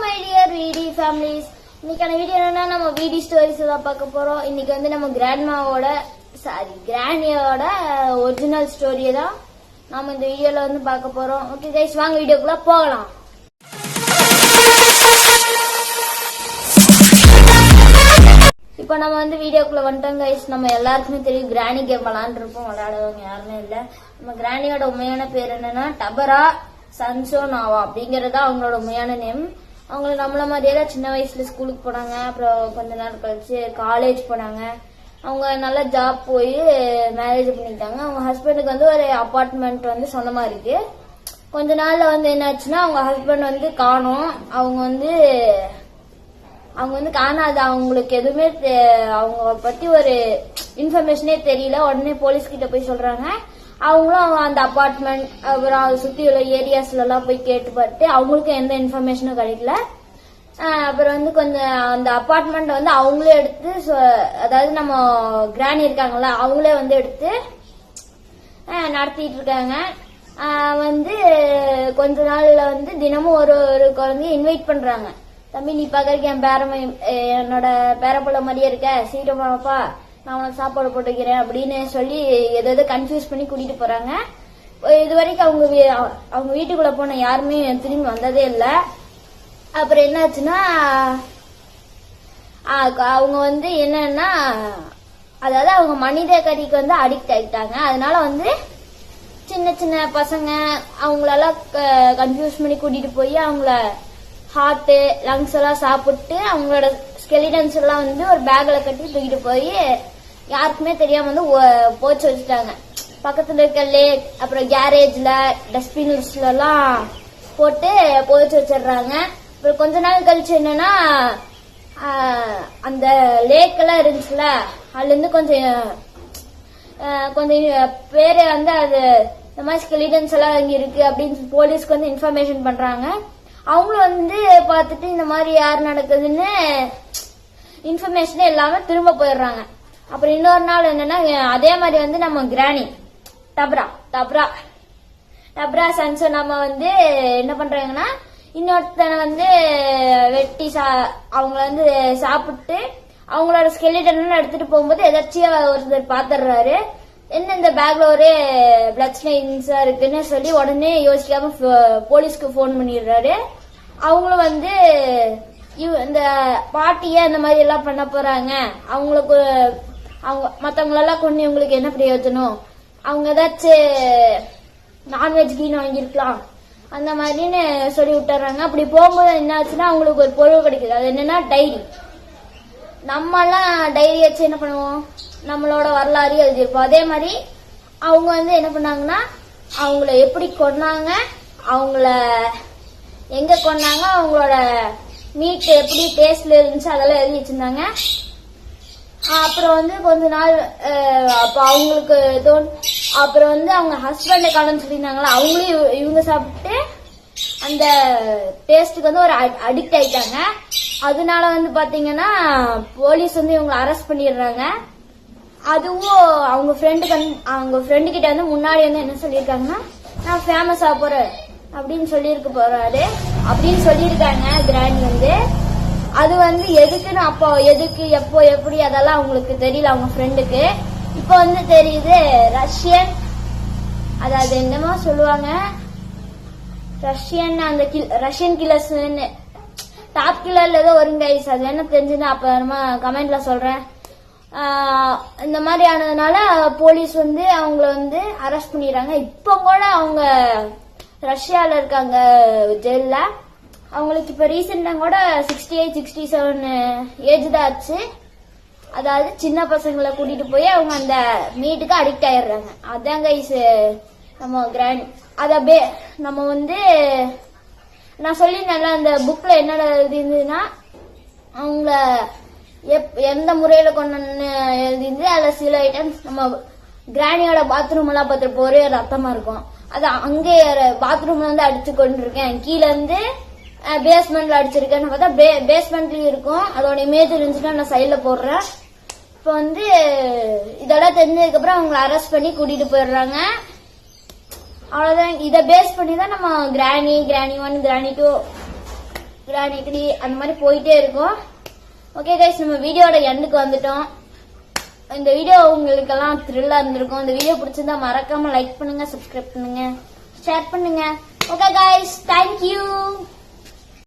My dear வீடி families, இன்னைக்கான video என்னன்னா நம்ம வீடி ஸ்டோரிஸ் தான் பார்க்க போறோம். இன்னைக்கு வந்து நம்ம கிராண்டியோட ஒரிஜினல் ஸ்டோரியை தான் நாம இந்த வீடியோல வந்து பார்க்க போறோம். ஓகே கைஸ், வாங்க வீடியோக்குள்ள போகலாம். இப்போ நம்ம வந்து வீடியோக்குள்ள வந்துட்டோம் கைஸ். நம்ம எல்லாருக்குமே தெரியும் கிராணி கேம் விளாண்டுருப்போம், விளையாடுவாங்க யாருமே இல்ல. நம்ம கிராணியோட உண்மையான பேர் என்னன்னா டபரா சன்சோனாவா அப்படிங்கறதா அவங்களோட உண்மையான நேம். அவங்க நம்மள மாதிரியே தான் சின்ன வயசுல ஸ்கூலுக்கு போனாங்க, அப்புறம் கொஞ்ச நாள் கழிச்சு காலேஜ் போனாங்க. அவங்க நல்ல ஜாப் போய் மேரேஜ் பண்ணிட்டாங்க. அவங்க ஹஸ்பண்டுக்கு வந்து ஒரு அபார்ட்மெண்ட் வந்து சொந்தமா இருக்கு. கொஞ்ச நாள்ல வந்து என்னாச்சுன்னா அவங்க ஹஸ்பண்ட் வந்து காணோம். அவங்க வந்து காணாது. அவங்களுக்கு எதுவுமே அவங்க பத்தி ஒரு இன்ஃபர்மேஷனே தெரியல. உடனே போலீஸ் கிட்ட போய் சொல்றாங்க. அவங்களும் அந்த அபார்ட்மெண்ட் அப்புறம் அதை சுத்தி உள்ள ஏரியாஸ்ல எல்லாம் போய் கேட்டு பார்த்து அவங்களுக்கும் எந்த இன்ஃபர்மேஷனும் கிடைக்கல. அப்புறம் வந்து கொஞ்சம் அந்த அபார்ட்மெண்ட் வந்து அவங்களே எடுத்து, அதாவது நம்ம கிராணி இருக்காங்கல்ல அவங்களே வந்து எடுத்து நடத்திட்டு இருக்காங்க. வந்து கொஞ்ச நாள்ல வந்து தினமும் ஒரு குழந்தைய இன்வைட் பண்றாங்க. தம்பி, நீ பாக்கறதுக்கு என்னோட பேரப்பிள்ள மாதிரியே இருக்க, சீக்கிரமாப்பா நான் உனக்கு சாப்பாடு போட்டுக்கிறேன் அப்படின்னு சொல்லி எதாவது கன்ஃபியூஸ் பண்ணி கூட்டிட்டு போறாங்க. இது வரைக்கும் அவங்க வீட்டுக்குள்ள போன யாருமே திரும்பி வந்ததே இல்லை. அப்புறம் என்னாச்சுன்னா அவங்க வந்து என்னன்னா, அதாவது அவங்க மனித கறிக்கு வந்து அடிக்ட் ஆயிட்டாங்க. அதனால வந்து சின்ன சின்ன பசங்க அவங்களெல்லாம் கன்ஃபியூஸ் பண்ணி கூட்டிட்டு போய் அவங்கள ஹார்ட் லங்ஸ் எல்லாம் சாப்பிட்டு அவங்களோட ஸ்கெலிடன்ஸ் எல்லாம் வந்து ஒரு பேக்ல கட்டி தூக்கிட்டு போய் யாருக்குமே தெரியாம வந்து போச்சு வச்சுட்டாங்க. பக்கத்துல இருக்க லேக் அப்புறம் கேரேஜ்ல டஸ்ட்பின்ஸ்ல எல்லாம் போட்டு போச்சு வச்சிடுறாங்க. அப்புறம் கொஞ்ச நாள் கழிச்சு என்னன்னா, அந்த லேக் எல்லாம் இருந்துச்சுல அதுல இருந்து கொஞ்சம் பேரு வந்து அது இந்த மாதிரி ஸ்கெலிடன்ஸ் எல்லாம் இங்க இருக்கு அப்படின்னு போலீஸ்க்கு வந்து இன்ஃபர்மேஷன் பண்றாங்க. அவங்களும் வந்து பார்த்துட்டு இந்த மாதிரி யார் நடக்குதுன்னு இன்ஃபர்மேஷனே இல்லாம திரும்ப போயிடுறாங்க. அப்புறம் இன்னொரு நாள் என்னன்னா, அதே மாதிரி வந்து நம்ம கிராணி டப்ரா சன்சோ நம்ம வந்து என்ன பண்றாங்கன்னா, இன்னொருத்தனை வந்து வெட்டி அவங்கள வந்து சாப்பிட்டு அவங்களோட ஸ்கெலிட்டன் எடுத்துட்டு போகும்போது எதாச்சியா ஒருத்தர் பாத்துறாரு. என்ன இந்த பேக்ல ஒரே பிளட் ஸ்டெயின்ஸா இருக்குன்னு சொல்லி உடனே யோசிக்காம போலீஸ்க்கு போன் பண்ணிடுறாரு. அவங்களும் வந்து இந்த பாட்டிய இந்த மாதிரி எல்லாம் பண்ண போறாங்க, அவங்களுக்கு அவங்க மத்தவங்களெல்லாம் கொண்டு இவங்களுக்கு என்ன பிரயோஜனம், அவங்க ஏதாச்சும் நான்வெஜ் கீன் வாங்கிருக்கலாம் அந்த மாதிரின்னு சொல்லி விட்டுறாங்க. அப்படி போகும்போது என்ன ஆச்சுன்னா அவங்களுக்கு ஒரு பொருள் கிடைக்குது. அது என்னன்னா டைரி. நம்ம எல்லாம் டைரி வச்சு என்ன பண்ணுவோம், நம்மளோட வரலாறு எழுதியிருப்போம். அதே மாதிரி அவங்க வந்து என்ன பண்ணாங்கன்னா, அவங்கள எப்படி கொன்னாங்க, அவங்கள எங்க கொன்னாங்க, அவங்களோட மீட் எப்படி டேஸ்ட்ல இருந்துச்சு அதெல்லாம் எழுதி வச்சிருந்தாங்க. அப்புறம் வந்து கொஞ்ச நாள் அப்ப அவங்களுக்கு அப்புறம் வந்து அவங்க ஹஸ்பண்ட் காணும்னு சொல்லியிருந்தாங்களா, அவங்களும் இவங்க சாப்பிட்டு அந்த டேஸ்ட்டுக்கு வந்து ஒரு அடிக்ட் ஆயிட்டாங்க. அதனால வந்து பாத்தீங்கன்னா போலீஸ் வந்து இவங்களை அரெஸ்ட் பண்ணிடுறாங்க. அதுவும் அவங்க ஃப்ரெண்டு கிட்ட வந்து முன்னாடி வந்து என்ன சொல்லியிருக்காங்கன்னா, நான் ஃபேமஸ் ஆக போறேன் அப்படின்னு சொல்லியிருக்காங்க கிராணி வந்து. அது வந்து எதுக்குன்னு அப்போ எதுக்கு எப்போ எப்படி அதெல்லாம் அவங்களுக்கு தெரியல அவங்க ஃப்ரெண்டுக்கு. இப்போ வந்து தெரியுது ரஷ்யன், அதாவது என்னமோ சொல்லுவாங்க ரஷ்யன், அந்த ரஷ்யன் கில்லர்ஸ் டாப் கில்லர்ல ஏதோ வருங்க. அது என்ன தெரிஞ்சுன்னா அப்ப நம்ம கமெண்ட்ல சொல்றேன். இந்த மாதிரி ஆனதுனால போலீஸ் வந்து அவங்கள வந்து அரெஸ்ட் பண்ணிடுறாங்க. இப்போ கூட அவங்க ரஷ்யால இருக்காங்க ஜெயில. அவங்களுக்கு இப்ப ரீசெண்டா கூட 68, 67 ஏஜ் தான் ஆச்சு. அதாவது சின்ன பசங்களை கூட்டிட்டு போய் அவங்க அந்த மீட்டுக்கு அடிக்ட் ஆயிடுறாங்க. அதாங்க நம்ம கிராண்ட். நம்ம வந்து நான் சொல்லியிருந்தேன்ல அந்த புக்ல என்ன எழுதிருந்ததுன்னா, அவங்கள எந்த முறையில கொண்டு எழுதிருந்து அதுல சில ஐட்டம்ஸ் நம்ம கிராணியோட பாத்ரூம் எல்லாம் பார்த்துட்டு ஒரே ரத்தமா இருக்கும். அது அங்கே பாத்ரூம்ல வந்து அடிச்சு கொண்டிருக்கேன், கீழே இருந்து பேஸ்மெண்ட்ல அடிச்சிருக்கேன்னு பார்த்தா பேஸ்மெண்ட்லயும் இருக்கும். அதோட இமேஜ் இருந்துச்சுன்னா நான் சைட்ல போடுறேன். இப்ப வந்து இதெல்லாம் தெரிஞ்சதுக்கு அப்புறம் அவங்களை அரெஸ்ட் பண்ணி கூட்டிட்டு போயிடுறாங்க. அவ்வளவுதான். இதை பேஸ் பண்ணி தான் நம்ம கிராணி 1 கிராணி 2 கிரானிக்கடி அந்த மாதிரி போயிட்டே இருக்கும். ஓகே கைஸ், நம்ம வீடியோட எண்டுக்கு வந்துட்டோம். இந்த வீடியோ உங்களுக்கு எல்லாம் த்ரில்லா இருந்திருக்கும். இந்த வீடியோ பிடிச்சிருந்தா மறக்காம லைக் பண்ணுங்க, சப்ஸ்கிரைப் பண்ணுங்க, ஷேர் பண்ணுங்க. Okay guys, thank you.